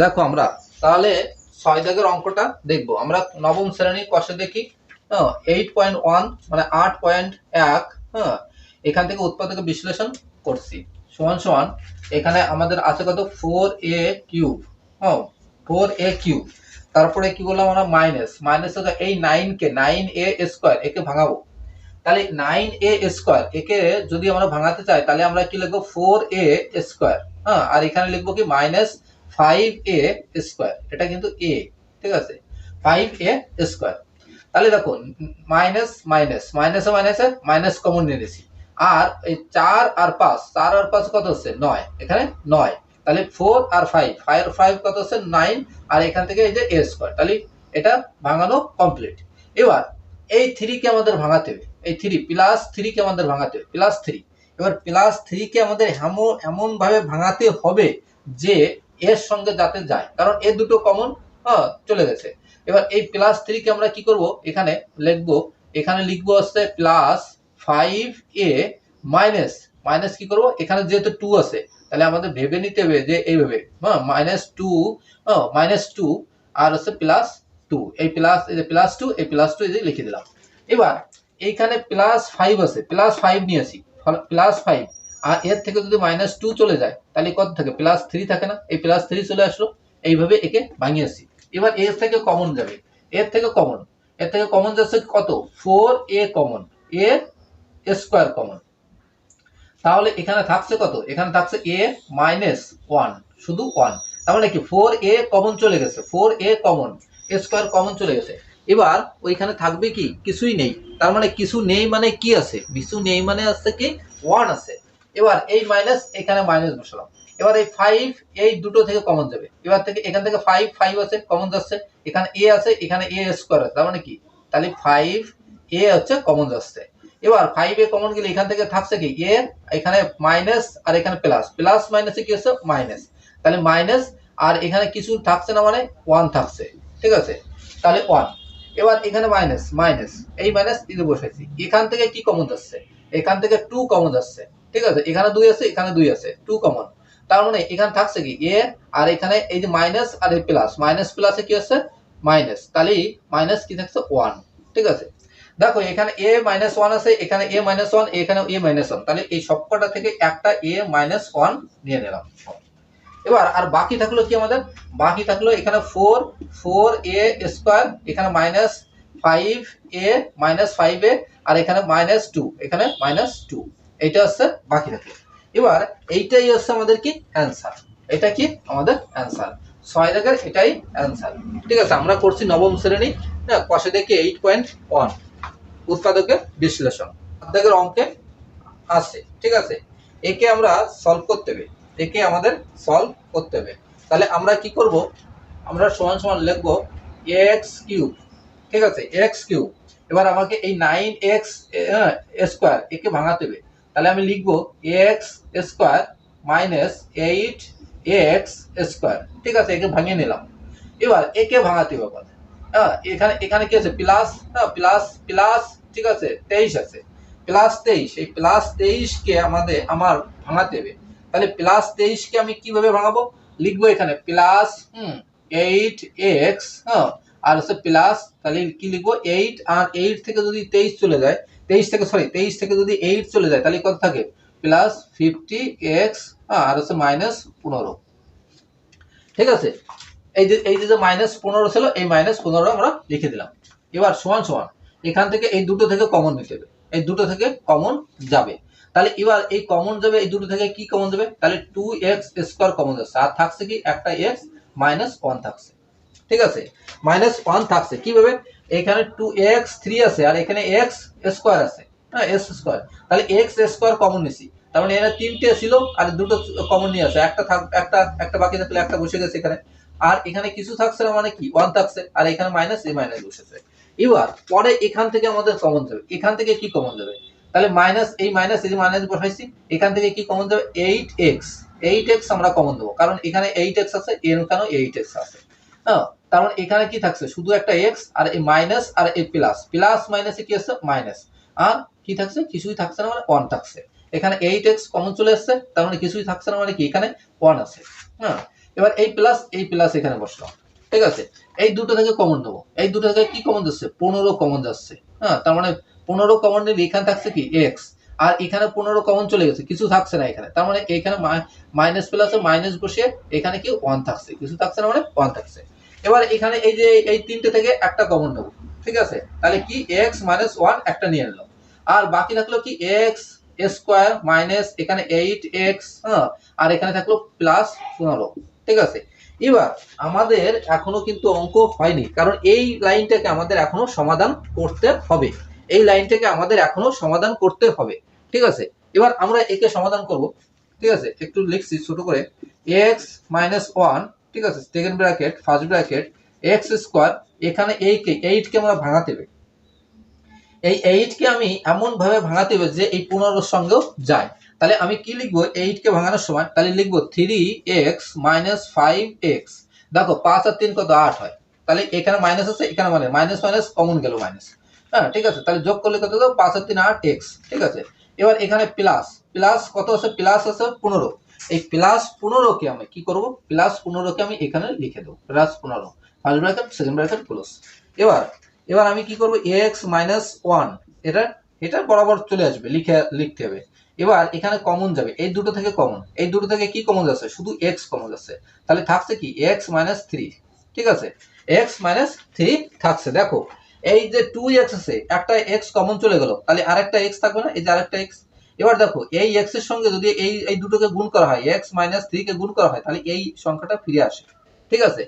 দেখো আমরা তাহলে 6 দাগের অঙ্কটা দেখবো আমরা নবম শ্রেণীর কষে দেখি। 8.1 মানে 8.1। হ্যাঁ, এখান থেকে উৎপাদকে বিশ্লেষণ করছি সমান সমান এখানে আমাদের আছে কত 4a কিউব। হ্যাঁ, 4a কিউব। তারপরে কি বললাম আমরা মাইনাস মাইনাস এই 9a স্কোয়ার একে ভাঙাবো। তাহলে 9a স্কোয়ার একে যদি আমরা ভাঙাতে চাই তাহলে আমরা কি লিখবো 4a স্কোয়ার। হ্যাঁ, আর এখানে লিখবো কি -5a স্কোয়ার। এটা কিন্তু a, ঠিক আছে, 5a স্কোয়ার। তাহলে দেখুন মাইনাস মাইনাস মাইনাসে মাইনাসে মাইনাস কমন নিয়ে নিয়েছি। আর এই 4 আর 5 কত হচ্ছে 9, এখানে 9। তাহলে 4 আর 5 5 কত হচ্ছে 9। আর এখান থেকে এই যে a স্কোয়ার, তাহলে এটা ভাঙানো কমপ্লিট। এবার এই 3 কে আমাদের ভাঙাতে হবে, এই 3 প্লাস 3 কে আমাদের ভাঙাতে হবে, +3। এবার +3 কে আমাদের এমন ভাবে ভাঙাতে হবে যে এর সঙ্গে যাতে যায়, কারণ এ দুটো কমন চলে গেছে। এবার এই +3 কে আমরা কি করব, এখানে লিখবো, এখানে লিখবো হচ্ছে +5a মাইনাস মাইনাস কি করব, এখানে যেহেতু 2 আছে তাহলে আমাদের ভেবে নিতে হবে যে এইভাবে -2 -2 আর হচ্ছে +2। এই প্লাস এই যে +2 এই +2 এই যে লিখে দিলাম। এবার এইখানে +5 আছে, +5 নিয়েছি, +5। আর এর থেকে যদি -2 চলে যায় তাহলে কত থাকে, +3 থাকে না, এই +3 চলে আসলো। এইভাবে একে ভাঙিয়েছি। এবার এর থেকে কমন যাবে, এর থেকে কমন, এর থেকে কমন যাচ্ছে কত 4a common, a square common. তাহলে এখানে থাকছে কত, এখানে থাকছে a-1, শুধু 1। তার মানে কি 4a কমন চলে গেছে, 4a common, a square common চলে গেছে। এবার ওইখানে থাকবে কি, কিছুই নেই। তার মানে কিছু নেই মানে কি আছে, কিছু নেই মানে আছে কি 1 আছে। এবার এই মাইনাস এখানে মাইনাস বসালাম। এবার এই 5 এই দুটো থেকে কমন যাবে। এবার থেকে এখান থেকে 5 5 আছে কমন যাচ্ছে, এখানে a আছে, এখানে a স্কয়ার আছে। তার মানে কি, তাহলে 5a হচ্ছে কমন যাচ্ছে। এবার 5 এ কমন গেলে এখান থেকে থাকছে কি a, এখানে মাইনাস আর এখানে প্লাস, প্লাস মাইনাসে কি আছে মাইনাস। তাহলে মাইনাস আর এখানে কিছু থাকছে না মানে 1 থাকছে, ঠিক আছে, তাহলে 1। এবার এখানে মাইনাস মাইনাস, এই মাইনাস দিতে বসাইছি। এখান থেকে কি কমন যাচ্ছে, এখান থেকে 2 কমন যাচ্ছে, ঠিক আছে, এখানে 2 আছে, এখানে 2 আছে, 2 কমন। তার মানে এখানে থাকছে কি a, আর এখানে এই যে মাইনাস আর এই প্লাস, মাইনাস প্লাসে কি আছে মাইনাস, তাহলে মাইনাস কি থাকছে 1, ঠিক আছে। দেখো এখানে a-1 আছে, এখানে a-1, এখানে a-1, তাহলে এই সবকটা থেকে একটা a-1 নিয়ে নিলাম। এবার আর বাকি থাকলো কি আমাদের, বাকি থাকলো এখানে 4a স্কয়ার, এখানে -5a -5a, আর এখানে -2, এখানে -2, এটা হচ্ছে বাকি থাকলো। এবার এইটাই হচ্ছে আমাদের কি অ্যান্সার, এটা কি আমাদের অ্যান্সার 6 দাগের, এটাই অ্যান্সার। ঠিক আছে, আমরা করছি নবম শ্রেণী, কষে দেখে 8.1 উৎপাদকের বিশ্লেষণ 7 দাগের অঙ্কে আছে, ঠিক আছে। একে আমরা সলভ করতে হবে, একে আমাদের সলভ করতে হবে। তাহলে আমরা কি করব, আমরা সমান সমান লিখব x কিউব, ঠিক আছে, x কিউব। এবার আমাকে এই 9x স্কয়ার একে ভাঙাতে হবে। তাহলে আমি লিখব x square minus 8x square, ঠিক আছে, একে ভাঙিয়ে নিলাম। এবার একে ভাঙাতে হবে আমাদের। এখানে এখানে কি আছে প্লাস, প্লাস প্লাস, ঠিক আছে, 23 আছে, +23। এই +23 কে আমার ভাঙাতে হবে। তাহলে +23 কে আমি কিভাবে ভাঙাবো, লিখবো এখানে প্লাস 8x, আর হচ্ছে প্লাস, তাহলে কি লিখবো 8, আর 8 থেকে যদি 23 চলে যায়, 23 থেকে যদি 8 চলে যায় তাহলে কত থাকে +50x, আর হচ্ছে -15, ঠিক আছে। এই যে -15 ছিল, এই -15 আমরা লিখে দিলাম। এবার সমান সমান এখান থেকে এই দুটো থেকে কমন নিতে হবে, এই দুটো থেকে কমন যাবে। তাহলে এবার এই কমন যাবে, এই দুটো থেকে কি কমন যাবে, তাহলে 2x স্কয়ার কমন যাচ্ছে, আর থাকছে কি একটা x, -1 থাকছে, ঠিক আছে, -1 থাকছে। কিভাবে, এখানে 2x3 আছে আর এখানে x স্কয়ার আছে, s স্কয়ার, তাহলে x স্কয়ার কমন নিছি। তার মানে এখানে 3টে ছিল আর দুটো কমন নিয়ে আছে, একটা বাকি থাকলে একটা বসে গেছে এখানে। আর এখানে কিছু থাকছে না মানে কি 1 থাকছে, আর এখানে মাইনাস, এই মাইনাস বসেছে। এবার পরে এখান থেকে আমাদের কমন যাবে, এখান থেকে কি কমন যাবে, তাহলে মাইনাস, এই মাইনাস, এই যে মাইনাস বসাইছি, এখান থেকে কি কমন যাবে 8x, 8x আমরা কমন দেবো, কারণ এখানে 8x আছে, এখানেও 8x আছে। তার মানে এখানে কি থাকছে শুধু একটা x, আর এই মাইনাস আর এই প্লাস, প্লাস মাইনাসে কি আছে মাইনাস, আর কি থাকছে, কিছুই থাকছে না মানে 1 থাকছে। এখানে 8x কমন চলে আসছে, তার মানে কিছুই থাকছে না মানে কি এখানে 1 আছে। এবার এই প্লাস এখানে বসলাম, ঠিক আছে। এই দুটো থেকে কমন নেবো, এই দুটো থেকে কি কমন যাচ্ছে, 15 কমন যাচ্ছে। হ্যাঁ, তার মানে 15 কমন নিলে এখানে থাকছে কি এক্স, আর এখানে 15 কমন চলে গেছে, কিছু থাকছে না এখানে, তার মানে এখানে মাইনাস প্লাসে মাইনাস বসে এখানে কি 1 থাকছে, কিছু থাকছে না মানে 1 থাকছে। এবার এখানে এই যে এই তিনটে থেকে একটা কমন নেবো, ঠিক আছে, তাহলে কি এক্স মাইনাস 1 একটা নিয়ে নিলাম, আর বাকি থাকলো কি এক্স স্কোয়ার মাইনাস এখানে 8x, হ্যাঁ, আর এখানে থাকলো প্লাস 15, ঠিক আছে। এবার আমাদের এখনো কিন্তু অঙ্ক হয়নি, কারণ এই লাইনটাকে আমাদের এখনো সমাধান করতে হবে, এই লাইনটাকে আমাদের এখনো সমাধান করতে হবে, ঠিক আছে। এবার আমরা একে সমাধান করব, ঠিক আছে, একটু লিখছি ছোট করে, x মাইনাস 1, ঠিক আছে, second bracket first bracket x square, এখানে এইট কে আমরা ভাঙাতে হবে, এই 8 কে আমি এমন ভাবে ভাঙাতে হবে যে এই 15 সঙ্গেও যায়। তাহলে আমি কি লিখবো 8 কে ভাঙানোর সময়, তাহলে লিখবো 3x মাইনাস 5x। দেখো 5 আর 3 কত 8 হয়, তাহলে এখানে মাইনাস আছে, এখানে মানে মাইনাস মাইনাস কমন গেল মাইনাস, হ্যাঁ, ঠিক আছে। তাহলে যোগ করলে কত হলো 5 আর 3 8x, ঠিক আছে। এবার এখানে প্লাস কত আছে, প্লাস আছে 15, এই প্লাস 15 কে আমি কি করব, প্লাস 15 কে আমি এখানে লিখে দেবো, plus 15 first bracket second bracket close. এবার আমি কি করব, x মাইনাস 1, এটা এটা বরাবর চলে আসবে, লিখতে হবে। এবার এখানে কমন যাবে, এই দুটো থেকে কমন, এই দুটো থেকে কি কমন যাচ্ছে, শুধু x কমন যাচ্ছে, তাহলে থাকছে কি x মাইনাস 3, ঠিক আছে, x মাইনাস 3 থাকছে। দেখো এই যে 2x আছে, একটা x কমন চলে গেল, তাহলে আরেকটা x থাকবে না, এই যে আরেকটা x। এবার দেখো এই x এর সঙ্গে যদি এই দুটোকে গুণ করা হয়, x মাইনাস 3 কে গুণ করা হয়, তাহলে এই সংখ্যাটা ফিরে আসে, ঠিক আছে।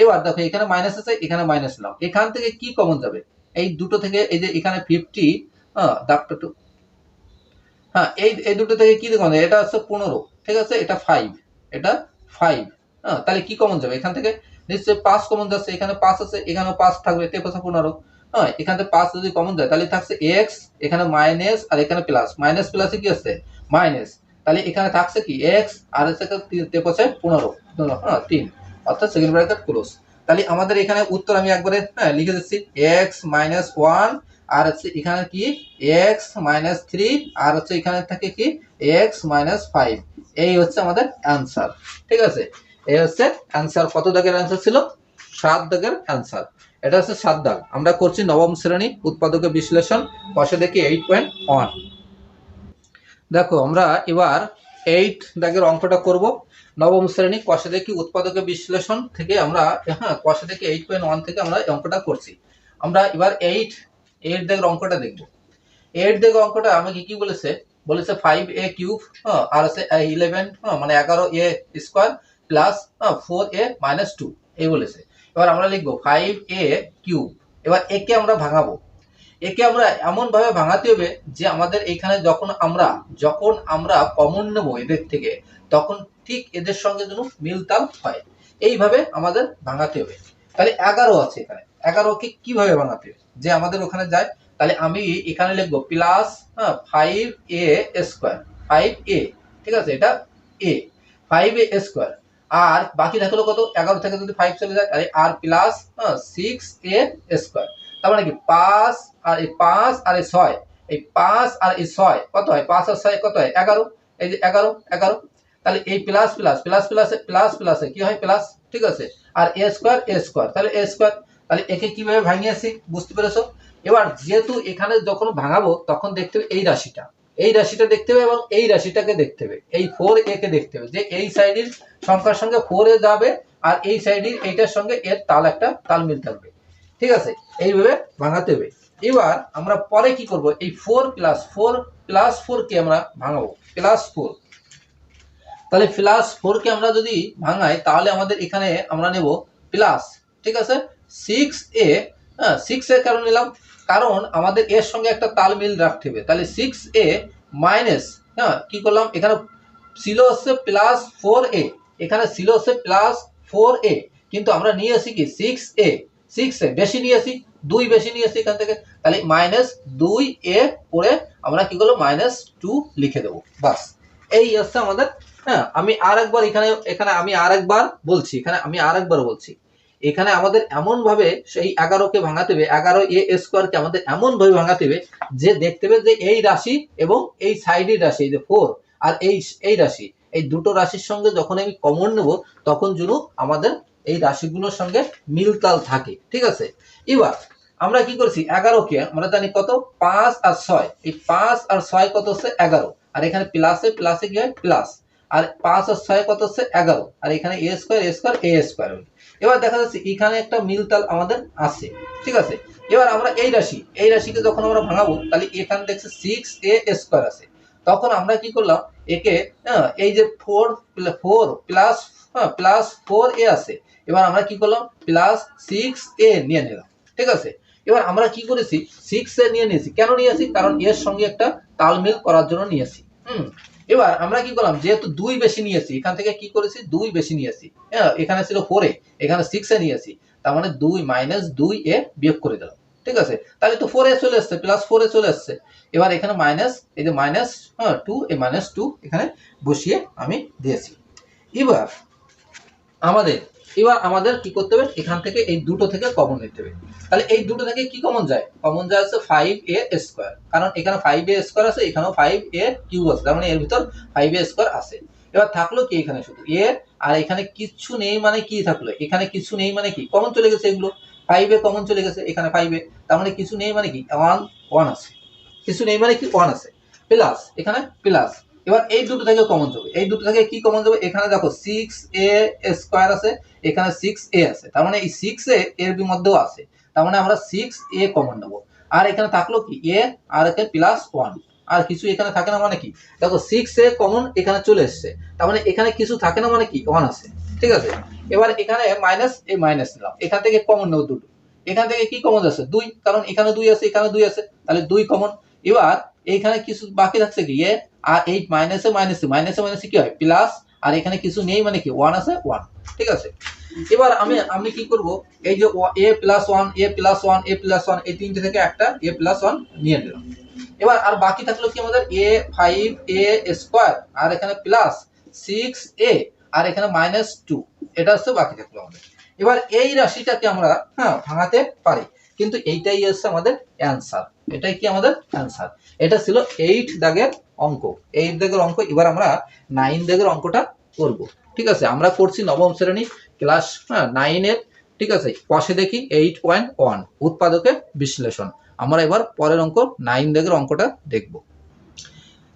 এবার দেখো এখানে মাইনাস আছে, এখানে মাইনাস নাও, এখান থেকে কি কমন যাবে, এই দুটো থেকে, এই যে এখানে 50, হ্যাঁ দাগটা একটু, হ্যাঁ এই দুটো থেকে কি কমন যাবে, এটা হচ্ছে 15, ঠিক আছে, এটা 5, এটা 5, হ্যাঁ, তাহলে কি কমন যাবে এখান থেকে, নিশ্চয়ই 5 কমন যাচ্ছে, এখানে 5 আছে, এখানেও 5 থাকবে, 15, হ্যাঁ, এখান থেকে 5 যদি কমন যায় তাহলে থাকছে x, এখানে মাইনাস, আর এখানে প্লাস, মাইনাস প্লাসে কি আছে মাইনাস, তাহলে এখানে থাকছে কি x, আর হচ্ছে 15, হ্যাঁ 3, অর্থাৎ সেকেন্ড ব্র্যাকেট ক্লোজ। তাহলে আমাদের এখানে উত্তর আমি একবারে হ্যাঁ লিখে দিচ্ছি, x মাইনাস 1, আর হচ্ছে এখানে কি x মাইনাস 3, আর হচ্ছে এখানে থাকে কি x মাইনাস 5, এই হচ্ছে আমাদের অ্যান্সার, ঠিক আছে। এই হচ্ছে অ্যান্সার, কত দাগের অ্যান্সার ছিল, 7 দাগের অ্যান্সার, এটা হচ্ছে 7 দাগ। আমরা করছি নবম শ্রেণী উৎপাদকের বিশ্লেষণ, কষে দেখি 8.1। দেখো আমরা এবার 8 দাগের অঙ্কটা করব, নবম শ্রেণী কষে দেখি উৎপাদকের বিশ্লেষণ থেকে আমরা, হ্যাঁ কষে দেখি 8.1 থেকে আমরা এই অঙ্কটা করছি। আমরা এবার 8 দাগের অঙ্কটা দেখব। 8 দাগের অঙ্কটা আমাকে কি বলেছে, 5a কিউব, হ্যাঁ, আর আছে 11, হ্যাঁ, মানে 11a square plus 4a minus 2, এই বলেছে। এবার আমরা লিখবো 5a কিউব, এবার একে আমরা ভাঙাবো, একে আমরা এমন ভাবে ভাঙাতে হবে যে আমাদের এইখানে যখন আমরা কমন নেব এদের থেকে, তখন ঠিক এদের সঙ্গে যেন মিলতাল হয়, এইভাবে আমাদের ভাঙাতে হবে। তাহলে 11 আছে, এখানে 11 কে কিভাবে ভাঙাতে হবে, যে আমাদের ওখানে যায়, তাহলে আমি এখানে লিখবো প্লাস 5a স্কোয়ার, 5a, ঠিক আছে, এটা a, 5a স্কোয়ার, আর বাকি থাকলো কত, 11 থেকে যদি 5 চলে যায় তাহলে আর প্লাস 6a স্কোয়ার, তার মানে কি 5 আর এই 5 আর এই 6, এই 5 আর এই 6 কত হয়, 5 আর 6 কত হয় 11, এই যে 11, তাহলে এই প্লাস প্লাস প্লাস প্লাস প্লাসে কি হয় প্লাস, ঠিক আছে, আর a স্কয়ার, তাহলে a স্কয়ার, তাহলে একে কিভাবে ভাঙিয়েছি বুঝতে পেরেছো। এবার যেহেতু এখানে যখন ভাঙাবো তখন দেখতে হবে এই রাশিটা দেখতে হবে, এবং এই রাশিটাকে দেখতে হবে, এই 4a কে দেখতে হবে, যে এই সাইডের সংখ্যার সঙ্গে 4a যাবে, আর এই সাইডের এইটার সঙ্গে এর তাল মিল থাকবে, ঠিক আছে, এইভাবে ভাঙাতে হবে। এবার আমরা পরে কি করব, এই 4 প্লাস 4 কে আমরা ভাঙাবো, প্লাস 4, তাহলে প্লাস 4 কে আমরা যদি ভাঙাই তাহলে আমাদের এখানে আমরা নেব প্লাস, ঠিক আছে, 6a, হ্যাঁ 6a কারণ নিলাম, কারণ আমাদের এর সঙ্গে একটা তাল মিল রাখতে হবে, তাহলে 6a মাইনাস, হ্যাঁ কি করলাম, এখানে ছিল হচ্ছে প্লাস 4a, এখানে ছিল হচ্ছে প্লাস 4a, কিন্তু আমরা নিয়ে আসি কি 6a বেশি নিয়ে আসি, 2 বেশি নিয়ে আসি এখান থেকে, তাহলে মাইনাস 2a করে আমরা কি করলাম মাইনাস 2 লিখে দেবো, বাস এই হচ্ছে আমাদের। হ্যাঁ আমি আরেকবার এখানে আমি আরেকবার বলছি, এখানে আমাদের এমন ভাবে সেই 11 কে ভাঙাতে হবে, 11a স্কয়ার কে আমাদের এমন ভাবে ভাঙাতে হবে যে দেখতে হবে যে এই রাশি এবং এই সাইডের রাশি, এই যে 4 আর এই রাশি, এই দুটো রাশির সঙ্গে যখন আমি কমন নেব তখন যেন আমাদের এই রাশিগুলোর সঙ্গে মিলতাল থাকে, ঠিক আছে। এবার আমরা কি করছি, 11কে আমরা জানি কত, 5 আর 6, এই 5 আর 6 কত হচ্ছে 11, আর এখানে প্লাসে প্লাসে কি হয় প্লাস, আর 5 আর 6 কত হচ্ছে 11, আর এখানে a square a square a square. এবার দেখা যাচ্ছে এখানে একটা মিলতাল আমাদের আছে, ঠিক আছে। এবার আমরা এই রাশিকে যখন আমরা ভাঙাবো তাহলে এখানে দেখছি 6a স্কয়ার আছে, তখন আমরা কি করলাম একে এই যে 4 প্লাস প্লাস 4a আছে, এবার আমরা কি করলাম প্লাস 6a নিয়ে নিলাম, ঠিক আছে। এবার আমরা কি করেছি 6a নিয়ে নিয়েছি, কেন নিয়েছি, কারণ এর সঙ্গে একটা তালমেল করার জন্য নিয়েছি। এবার আমরা কি করলাম, যেহেতু 2 বেশি নিয়েছি এখান থেকে কি করেছি 2 বেশি নিয়েছি, হ্যাঁ এখানে ছিল 4a, এখানে 6a নিয়েছি, তার মানে 2 মাইনাস 2a বিয়োগ করে দিলাম, ঠিক আছে। তাহলে তো 4a চলে আসছে, প্লাস 4a চলে আসছে। এবার এখানে মাইনাস, এই যে মাইনাস 2, এই মাইনাস 2 এখানে বসিয়ে আমি দিয়েছি। এবার আমাদের কি করতে হবে, এখান থেকে এই দুটো থেকে কমন নিতে হবে। তাহলে এই দুটো থেকে কি কমন যায়, কমন যায় হচ্ছে 5a স্কয়ার, কারণ এখানে 5a স্কয়ার আছে, এখানেও 5a কিউব আছে, তার মানে এর ভিতর 5a স্কয়ার আছে। এবার থাকলো কি এখানে শুধু a, আর এখানে কিছু নেই মানে কি থাকলো, এখানে কিছু নেই মানে কি কমন চলে গেছে, এগুলো 5a কমন চলে গেছে এখানে 5a, তার মানে কিছু নেই মানে কি 1 আছে, কিছু নেই মানে কি 1 আছে, প্লাস এখানে প্লাস। এবার এই দুটো থেকে কমন যাবে, এই দুটো থেকে কি কমন যাবে, এখানে দেখো 6a স্কয়ার আছে, এখানে 6a আছে, তার মানে এই 6a এর মধ্যেও আছে, তার মানে আমরা 6a কমন নেব। আর এখানে থাকলো কি a, আর এখানে প্লাস 1, আর কিছু এখানে থাকে না মানে কি, দেখো 6a কমন এখানে চলে এসেছে, তার মানে এখানে কিছু থাকে না মানে কি 1 আছে, ঠিক আছে। এবার এখানে মাইনাস, এই মাইনাস নিলাম, এখান থেকে কমন নেব দুটো, এখান থেকে কি কমন আছে 2, কারণ এখানে 2 আছে এখানে 2 আছে, তাহলে 2 কমন। এবার এইখানে কিছু বাকি থাকছে কি এ, আর এই মাইনাসে মাইনাসে মাইনাসে মাইনাসে কি হয় প্লাস, আর এখানে কিছু নেই মানে কি 1 আছে 1, ঠিক আছে। এবার আমি কি করব, এই যে a plus 1 a plus 1 a plus 1 এই তিনটে থেকে একটা a প্লাস 1 নিয়ে নিলাম। এবার আর বাকি থাকলো কি আমাদের a 5a স্কয়ার, আর এখানে প্লাস 6a, আর এখানে মাইনাস 2, এটা হচ্ছে বাকি থাকলো আমাদের। এবার এই রাশিটাকে আমরা ভাঙাতে পারি, কিন্তু এইটাই হচ্ছে আমাদের অ্যান্সার, এটাই কি আমাদের অ্যান্সার। এটা ছিল 8 দাগের অঙ্ক, 8 দাগের অঙ্ক। এবার আমরা 9 দাগের অঙ্কটা করব, ঠিক আছে। আমরা করছি নবম শ্রেণী ক্লাস 9 এর, ঠিক আছে। পাশে দেখি 8.1 উৎপাদকের বিশ্লেষণ। আমরা এবার পরের অঙ্ক 9 দাগের অঙ্কটা দেখব।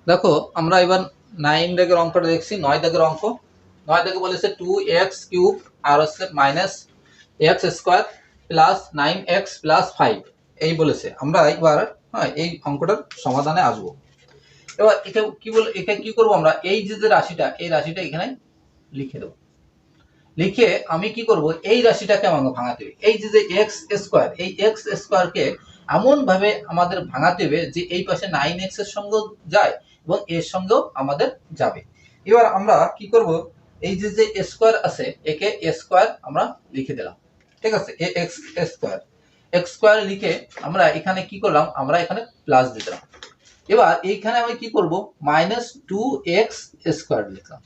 দেখো আমরা এবার 9 দাগের অঙ্কটা দেখছি। 9 দাগের অঙ্ক, 9 দাগে বলেছে 2x কিউব আর হচ্ছে minus x square plus 9x plus 5 এই বলেছে। আমরা এবার এই অঙ্কটার সমাধানে আসবো। এবার এটা কি বল, এটা কি করব আমরা, এই যে রাশিটা, এই রাশিটা এখানে লিখে দেব। লিখে আমি কি করব, এই রাশিটাকে আমাকে ভাঙাতে হবে। এই যে x স্কয়ার, এই x স্কয়ারকে এমন ভাবে আমাদের ভাঙাতে হবে যে এই পাশে 9x এর সঙ্গে যায় এবং এর সঙ্গেও আমাদের যাবে। এবার আমরা কি করব, এই যে স্কয়ার আছে একে স্কয়ার আমরা লিখে দিলাম, ঠিক আছে। x স্কয়ার, x স্কয়ার লিখে আমরা এখানে কি করলাম, আমরা এখানে প্লাস দিলাম। এবার এইখানে আমি কি করব, মাইনাস 2x স্কয়ার লিখলাম।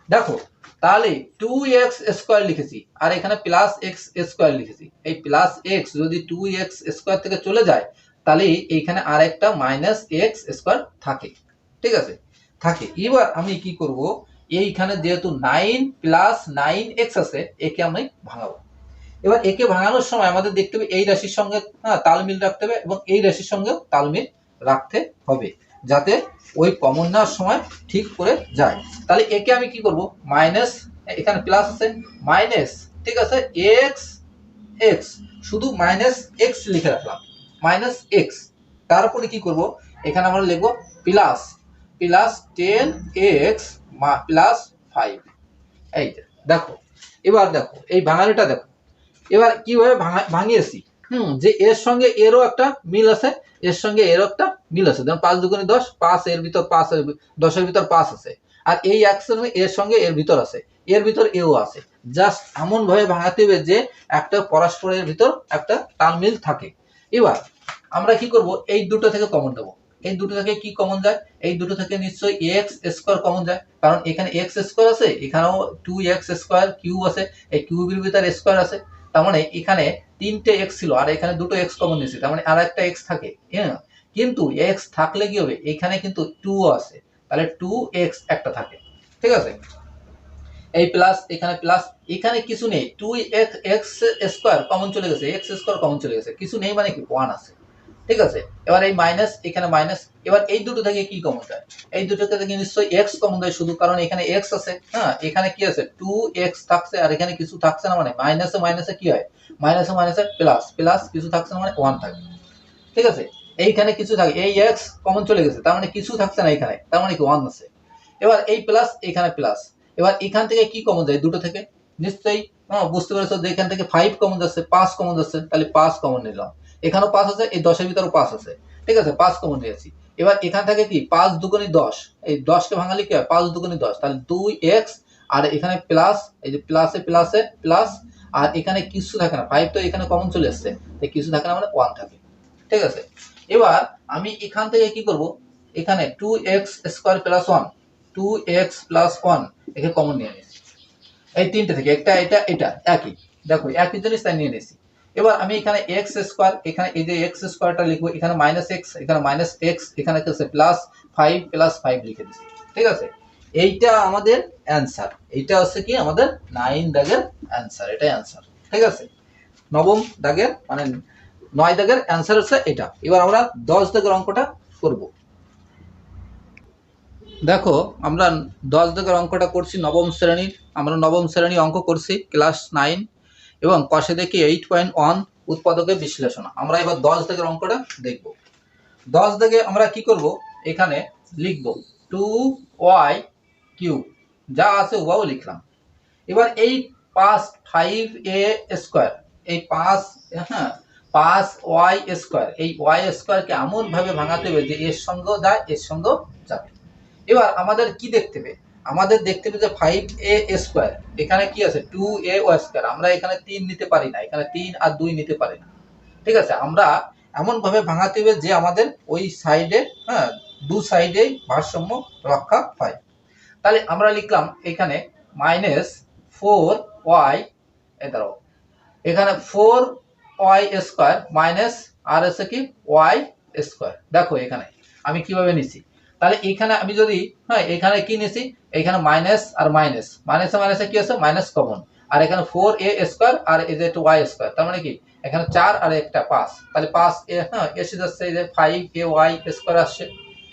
দেখো তাহলে 2x স্কয়ার লিখেছি আর এখানে প্লাস x স্কয়ার লিখেছি, এই প্লাস x যদি 2x স্কয়ার থেকে চলে যায় তাহলে এইখানে আরেকটা মাইনাস x স্কয়ার থাকে, ঠিক আছে, থাকে। এবার আমি কি করব, এইখানে যেহেতু 9 প্লাস 9x আছে একে আমি ভাঙাবো। এবার একে ভাঙানোর সময় আমাদের দেখতে হবে এই রাশির সঙ্গে তালমিল রাখতে হবে এবং এই রাশির সঙ্গে তালমিল রাখতে হবে, যাতে ওই কমন নেওয়ার সময় ঠিক করে যায়। তাহলে একে আমি কি করব, মাইনাস, এখানে প্লাস আছে মাইনাস, ঠিক আছে, এক্স এক্স, শুধু মাইনাস এক্স লিখে রাখলাম, মাইনাস এক্স। তারপরে কি করব, এখানে আমরা লিখবো প্লাস প্লাস 10x প্লাস 5। এই দেখো, এবার দেখো এই ভাঙালিটা দেখো, এবার কিভাবে ভাঙিয়েছি, যে এর সঙ্গে এরও একটা মিল আছে, এর সঙ্গে এরও একটা মিল আছে। যেমন 5 দুগুণে 10, 5 এর ভিতর 5, 10 এর ভিতর 5 আছে, আর এই এর সঙ্গে এর ভিতর আছে, এর ভিতর এও আছে। জাস্ট এমন ভাবে ভাঙাতে হবে যে একটা পরস্পরের ভিতর একটা তালমিল থাকে। এবার আমরা কি করব, এই দুটো থেকে কমন দেবো। এই দুটো থেকে কি কমন যায়, এই দুটো থেকে নিশ্চয়ই এক্স স্কয়ার কমন যায়, কারণ এখানে এক্স স্কয়ার আছে, এখানেও 2x স্কয়ার কিউব আছে, এই কিউবের ভিতর স্কয়ার আছে, তার মানে এখানে 3টে এক্স ছিল আর এখানে দুটো এক্স কমন নিয়েছি, তার মানে আর একটা এক্স থাকে। হ্যাঁ, কিন্তু এক্স থাকলে কি হবে, এখানে কিন্তু 2 আছে, তাহলে 2x একটা থাকে, ঠিক আছে, এই প্লাস এখানে প্লাস, এখানে কিছু নেই, 2x স্কয়ার কমন চলে গেছে, x স্কয়ার কমন চলে গেছে, কিছু নেই মানে কি 1 আছে। ঠিক আছে, এবার এই মাইনাস এখানে মাইনাস, এবার এই দুটো থেকে কি কমন যায়, এই দুটো থেকে নিশ্চয়ই x কমন যায় শুধু, কারণ এখানে x আছে, হ্যাঁ এখানে কি আছে 2x থাকছে আর এখানে কিছু থাকছে না, মানে মাইনাসে মাইনাসে কি হয়, মাইনাসে মাইনাসে প্লাস, প্লাস কিছু থাকছে না মানে 1 থাকে। ঠিক আছে, এইখানে কিছু থাকে, এই x কমন চলে গেছে তার মানে কিছু থাকছে না এখানে, তার মানে কি 1 আছে। এবার এই প্লাস এখানে প্লাস, এবার এখান থেকে কি কমন যায় দুটো থেকে, নিশ্চয়ই বুঝতে পেরেছো যে এখান থেকে 5 কমন যাচ্ছে, 5 কমন যাচ্ছে, তাহলে 5 কমন নিলাম, এখানেও 5 আছে, এই 10 এর ভিতরেও 5 আছে। ঠিক আছে, 5 কমন নিয়েছি। এবার এখান থেকে কি 5 দুগুণে 10, এই 10 কে ভাঙালে কি হয় 5 দুগুণে 10, তাহলে 2x, আর এখানে প্লাস, এই যে প্লাসে প্লাসে প্লাস, আর এখানে কিছু থাকে না, 5 তো এখানে কমন চলে আসছে, তাই কিছু থাকে না মানে 1 থাকে। ঠিক আছে, এবার আমি এখান থেকে কি করব, এখানে 2x square plus 1, 2x plus 1 একে কমন নিয়ে নিয়েছি, এই তিনটে থেকে একটা, এটা এটা একই, দেখো একই জিনিস তাই নিয়ে নিয়েছি। এবার আমি এখানে x স্কয়ার, এখানে এই যে x স্কয়ারটা লিখবো, এখানে মাইনাস x, এখানে মাইনাস x, এখানে কি আছে প্লাস 5 প্লাস 5 লিখে দিছি। ঠিক আছে, এইটা আমাদের অ্যানসার, এইটা হচ্ছে কি আমাদের 9 দাগের অ্যানসার, এটাই অ্যানসার। ঠিক আছে, নবম দাগের মানে 9 দাগের অ্যানসার হচ্ছে এটা। এবার আমরা 10 দাগের অঙ্কটা করব। দেখো আমরা 10 দাগের অঙ্কটা করছি নবম শ্রেণীর, আমরা নবম শ্রেণী অঙ্ক করছি ক্লাস 9 এবং কষে দেখি 8.1 উৎপাদকের বিশ্লেষণ। আমরা এবার 10 দাগের অঙ্কটা দেখব। 10 দাগে আমরা কি করব, এখানে লিখব 2y কিউব, যা আছে ওয়াও লিখলাম। এবার এই 5a স্কয়ার, এই 5y স্কয়ার, এই y স্কয়ারকে এমন ভাবে ভাঙাতে হবে যে এর সঙ্গেও যায় এর সঙ্গেও যাবে। এবার আমাদের কি দেখতে হবে, আমাদের দেখতে হবে যে 5a স্কয়ার, এখানে কি আছে 2a স্কয়ার, আমরা এখানে 3 নিতে পারি না, এখানে 3 আর 2 নিতে পারি না। ঠিক আছে, আমরা এমন ভাবে ভাঙাতে হবে যে আমাদের ওই সাইডে, দু সাইডে ভারসাম্য রক্ষা হয়। তাহলে আমরা লিখলাম এখানে মাইনাস 4y, দাঁড়াও এখানে 4y স্কয়ার মাইনাস আর আছে কি y স্কয়ার। দেখো এখানে আমি কিভাবে নিছি, তাহলে এখানে আমি যদি এখানে কি নিছি, এখানে মাইনাস আর মাইনাস, মাইনাসে মাইনাসে কি আছে মাইনাস কমন, আর এখানে 4a স্কয়ার আর এই যে y স্কয়ার, তার মানে কি এখানে 4 আর একটা 5, তাহলে 5 এসে যাচ্ছে এই যে 5ay স্কয়ার আসছে।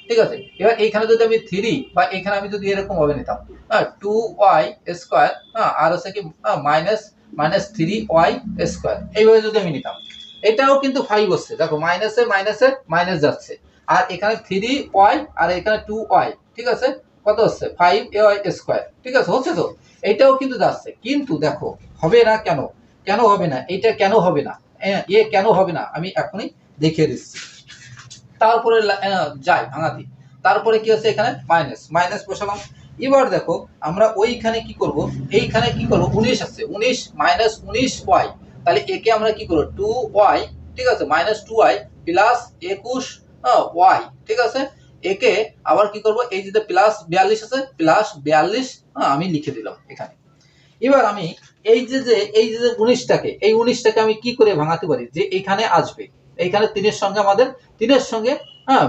ঠিক আছে, এবার এখানে যদি আমি 3 বা এখানে আমি যদি এরকম ভাবে নিতাম 2y স্কয়ার, আর আছে কি মাইনাস মাইনাস 3y স্কয়ার, এইভাবে যদি আমি নিতাম, এটাও কিন্তু 5 হচ্ছে, দেখো মাইনাসে মাইনাসে মাইনাস যাচ্ছে, আর এখানে 3y আর এখানে 2y, ঠিক আছে কত হচ্ছে 5ay স্কয়ার। ঠিক আছে, হচ্ছে তো, এটাও কিন্তু যাচ্ছে, কিন্তু দেখো হবে না কেন, কেন হবে না, এটা কেন হবে না, কেন হবে না আমি এখনই দেখিয়ে দিচ্ছি। তারপরে যাই ভাঙাতি, তারপরে কি হচ্ছে এখানে মাইনাস, মাইনাস বসালাম। এবার দেখো আমরা ওইখানে কি করব, এইখানে কি করব 19 আছে, 19 মাইনাস 19y, তাহলে একে আমরা কি করব 2y, ঠিক আছে মাইনাস 2y প্লাস 21y, ঠিক আছে, একে আবার কি করব এই যে প্লাস 42 আছে, প্লাস 42 আমি লিখে দিলাম এখানে। এবার আমি এই যে 19টাকে, এই 19টাকে আমি কি করে ভাঙাতে পারি, যে এখানে আসবে, এইখানে 3 এর সঙ্গে আমাদের 3 এর সঙ্গে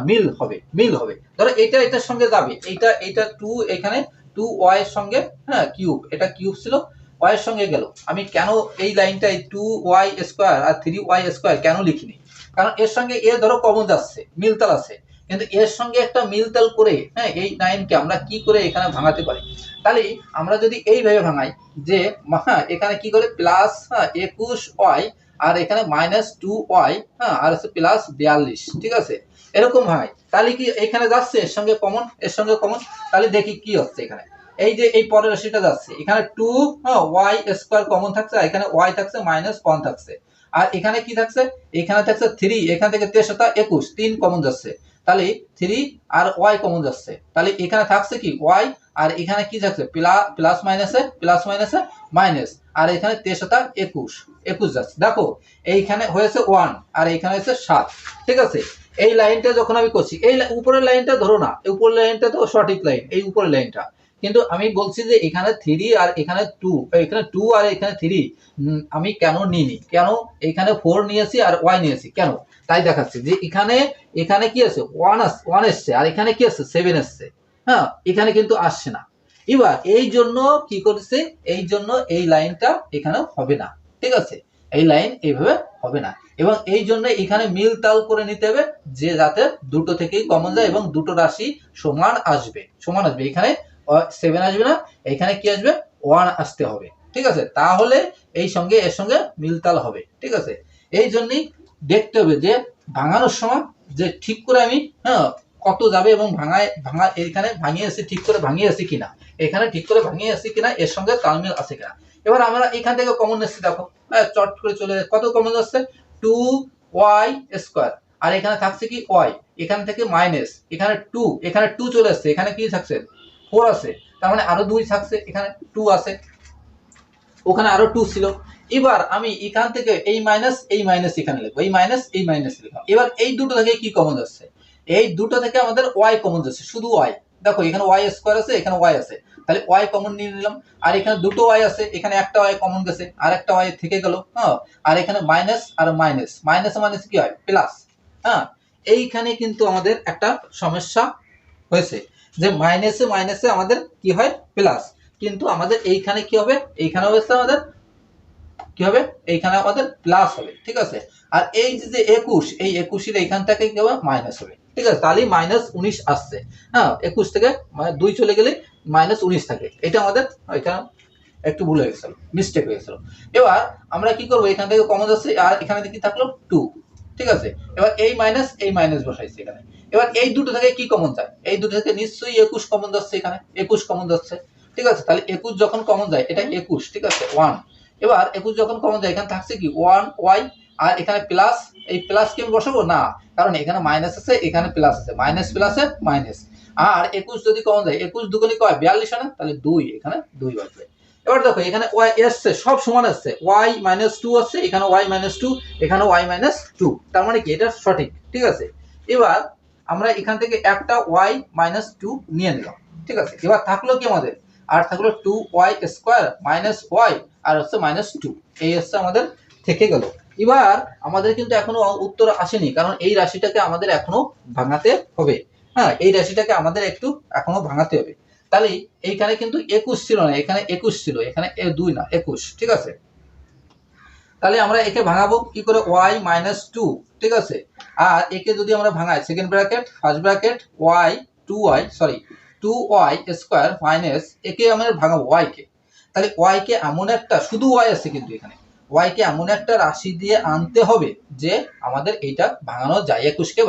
মিল হবে, মিল হবে, ধরো এটা এটার সঙ্গে যাবে, এটা 2, এখানে 2y এর সঙ্গে কিউব, এটা কিউব ছিল y এর সঙ্গে গেল। আমি কেন এই লাইনটাই 2y স্কয়ার আর 3y স্কয়ার কেন লিখিনি, কারণ এর সঙ্গে এ ধরো কমন যাচ্ছে, মিলতাল আছে, কিন্তু এর সঙ্গে একটা মিলতাল করে এই 9কে আমরা কি করে এখানে ভাঙাতে পারি। তাহলে আমরা যদি এইভাবে ভাঙাই যে এখানে কি করে প্লাস 21y আর এখানে মাইনাস 2y, আর আছে প্লাস 42, ঠিক আছে, এরকম ভাঙাই, তাহলে কি এখানে যাচ্ছে এর সঙ্গে কমন, এর সঙ্গে কমন, তাহলে দেখি কি হচ্ছে এখানে, এই যে এই পরের রাশিটা যাচ্ছে, এখানে 2y স্কয়ার কমন থাকছে, আর এখানে y থাকছে মাইনাস 1 থাকছে, আর এখানে কি থাকছে, এখানে থাকছে 3, এখান থেকে 3 21, 3 কমন যাচ্ছে, তাহলে 3 আর y কমন যাচ্ছে, তাহলে এখানে থাকছে কি y, আর এখানে কি থাকছে প্লাস মাইনাসে মাইনাস, আর এখানে 3 21, 21 যাচ্ছে। দেখো এইখানে হয়েছে 1 আর এইখানে হয়েছে 7। ঠিক আছে, এই লাইনটা যখন আমি করছি, এই উপরের লাইনটা ধরো না, এই উপরের লাইনটা তো সঠিক লাইন, এই উপরের লাইনটা, কিন্তু আমি বলছি যে এখানে 3 আর এখানে 2, এখানে 2 আর এখানে 3 আমি কেন নিইনি, কেন এখানে 4 নিয়েছি আর y নিয়েছি কেন, তাই দেখাচ্ছি যে এখানে কি আছে 1 এসছে, আর এখানে কি আছে 7 এসছে, এখানে কিন্তু আসছে না, এবার এই জন্য কি করছে, এই জন্য এই লাইনটা এখানে হবে না, ঠিক আছে, এই লাইন এইভাবে হবে না, এবং এই জন্য এখানে মিল তাল করে নিতে হবে যে যাতে দুটো থেকেই কমন যায় এবং দুটো রাশি সমান আসবে, সমান আসবে। এখানে 7 আসবে না, এখানে কি আসবে 1 আসতে হবে, ঠিক আছে, তাহলে এই সঙ্গে এর সঙ্গে মিলতাল হবে, ঠিক আছে। এই জন্যই দেখতে হবে যে ভাঙানোর সময় যে ঠিক করে আমি কত যাবে এবং ভাঙা এখানে ভাঙিয়েছি ঠিক করে ভাঙিয়েছি কিনা, এখানে ঠিক করে ভাঙিয়েছি কিনা, এর সঙ্গে তালমিল আছে কিনা। এবার আমরা এখান থেকে কমন নিচ্ছি, দেখো চট করে চলে কত কমন যাচ্ছে 2y², আর এখানে থাকছে কি y, এখান থেকে মাইনাস, এখানে 2, এখানে 2 চলে আসছে, এখানে কি থাকছে 4 আছে, তার মানে আরো 2 থাকছে, এখানে 2 আছে, ওখানে আরো 2 ছিল। এবার আমি এখান থেকে এই মাইনাস এখানে লিখবো, এই মাইনাস লিখলাম। এবার এই দুটো থেকে কি কমন যাচ্ছে, এই দুটো থেকে আমাদের y কমন যাচ্ছে, শুধু y, দেখো এখানে y² আছে, এখানে y আছে, তাহলে y কমন নিয়ে নিলাম। আর এখানে দুটো y আছে, এখানে একটা y কমন গেছে, আর একটা y থেকে গেল, হ্যাঁ, আর এখানে মাইনাস আর মাইনাস, মাইনাস কি হয় প্লাস, হ্যাঁ। এইখানে কিন্তু আমাদের একটা সমস্যা হয়েছে যে মাইনাসে আমাদের কি হয় প্লাস, কিন্তু আমাদের এইখানে কি হবে, এইখানে অবস্থা আমাদের কি হবে, এইখানে আমাদের প্লাস হবে, ঠিক আছে। আর এই যে 21, এই 21 এইখান থেকে কি হবে মাইনাস হবে, ঠিক আছে, তাহলে -19 আসছে, হ্যাঁ, 21 থেকে 2 চলে গেলে -19 থাকে, এটা আমাদের এখানে একটু ভুল হয়ে গেছিল, মিস্টেক হয়ে গেছিল। এবার আমরা কি করব, এখান থেকে কমন যাচ্ছে, আর এখানে কি থাকলো 2, ঠিক আছে। এবার এই মাইনাস বসাইছি এখানে। এবার এই দুটো থেকে কি কমন যায়, এই দুটো থেকে নিশ্চয়ই 21 কমন যাচ্ছে, এখানে 21 কমন যাচ্ছে, ঠিক আছে, তাহলে 21 যখন কমন যায় এটা 21, ঠিক আছে 1। এবার 21 যখন কমন যায় এখানে থাকছে কি 1y, আর এখানে প্লাস, এই প্লাস কি আমি বসাবো না, কারণ এখানে মাইনাস আছে, এখানে প্লাস আছে, মাইনাস প্লাসে মাইনাস। আর 21 যদি কমন যায়, 21 দুগুণে কয় 42 না, তাহলে 2, এখানে 2 বসবে। এবার দেখো এখানে y আসছে, সব সমান আসছে, y-2 আসছে, এখানে y-2, এখানে y-2, তার মানে কি এটা সঠিক, ঠিক আছে। এবার আমরা এখান থেকে একটা y-2 নিয়ে নিলাম, ঠিক আছে। এবার থাকলো কি আমাদের, আর থাকলো 2y² y, আর হচ্ছে -2, এই হচ্ছে আমাদের থেকে গেল। এবার আমাদের কিন্তু এখনো উত্তর আসেনি, কারণ এই রাশিটাকে আমাদের এখনো ভাঙাতে হবে, হ্যাঁ, এই রাশিটাকে আমাদের একটু এখনো ভাঙাতে হবে। তাহলে এইখানে কিন্তু 21 ছিল না, এখানে 21 ছিল, এখানে 2 না 21, ঠিক আছে। তাহলে আমরা একে ভাঙাবো কি করে, y-2, ঠিক আছে। আর একে যদি আমরা ভাঙাই, second bracket first bracket y 2y² minus, একে আমরা ভাঙাবো y কে। তাহলে y কে এমন একটা, শুধু y আছে কিন্তু এখানে, y কে এমন একটা রাশি দিয়ে আনতে হবে যে আমাদের এইটা ভাঙানো যায়, 21 কে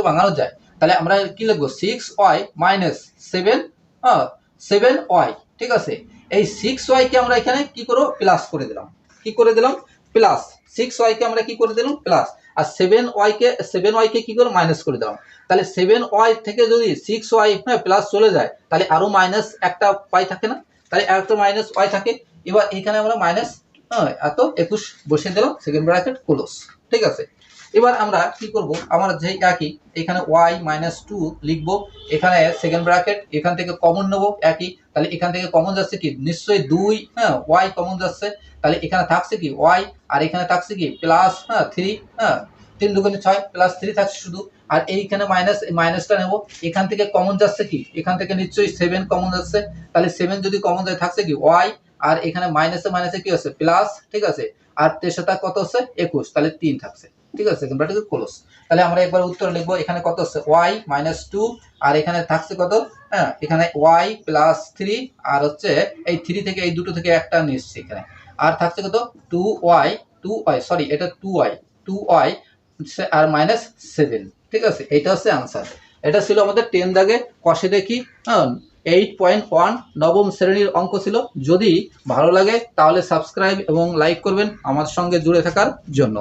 ভাঙানো যায়। তাহলে আমরা কি লিখবো 6y - 7y, ঠিক আছে। এই 6y কে আমরা এখানে কি করব, প্লাস করে দিলাম, কি করে দিলাম প্লাস, 6y কে আমরা কি করে দিলাম প্লাস, আর 7y কে কি করে মাইনাস করে দিলাম। তাহলে 7y থেকে যদি 6y প্লাস চলে যায়, তাহলে আরো মাইনাস একটা y থাকে না, তাহলে একটা মাইনাস y থাকে। এবার এখানে আমরা মাইনাস এত 21 বসিয়ে দিলাম, সেকেন্ড ব্র্যাকেট ক্লোজ, ঠিক আছে। এবার আমরা কি করব, আমরা যেই একই এখানে y-2 লিখবো, এখানে সেকেন্ড ব্র্যাকেট, এখান থেকে কমন নেব একই, তাহলে এখান থেকে কমন যাচ্ছে কি নিশ্চয়ই 2, হ্যাঁ, y কমন যাচ্ছে, তাহলে এখানে থাকছে কি y, আর এখানে থাকছে কি প্লাস 3, হ্যাঁ, 3 দুগুণে 6 প্লাস 3 থাকছে শুধু। আর এইখানে মাইনাসটা নেব, এখান থেকে কমন যাচ্ছে কি, এখান থেকে নিশ্চয়ই 7 কমন যাচ্ছে, তাহলে 7 যদি কমন যায় থাকছে কি y, আর এখানে মাইনাসে কি আছে প্লাস, ঠিক আছে। আর 3 সাথে কত হচ্ছে 21, তাহলে 3 থাকছে, ঠিক আছে, ব্র্যাকেট ক্লোজ। তাহলে আমরা একবার উত্তর লিখবো, এখানে কত হচ্ছে y-2, আর এখানে থাকছে কত, হ্যাঁ, এখানে y + 3, আর হচ্ছে এই 3 থেকে এই দুটো থেকে একটা নিচ্ছি এখানে, আর থাকছে কত 2y সরি এটা 2y আর -7, ঠিক আছে। এটা হচ্ছে आंसर। এটা ছিল আমাদের 10 দাগে কষে দেখি 8.1 নবম শ্রেণীর অঙ্ক ছিল। যদি ভালো লাগে তাহলে সাবস্ক্রাইব এবং লাইক করবেন আমার সঙ্গে জুড়ে থাকার জন্য।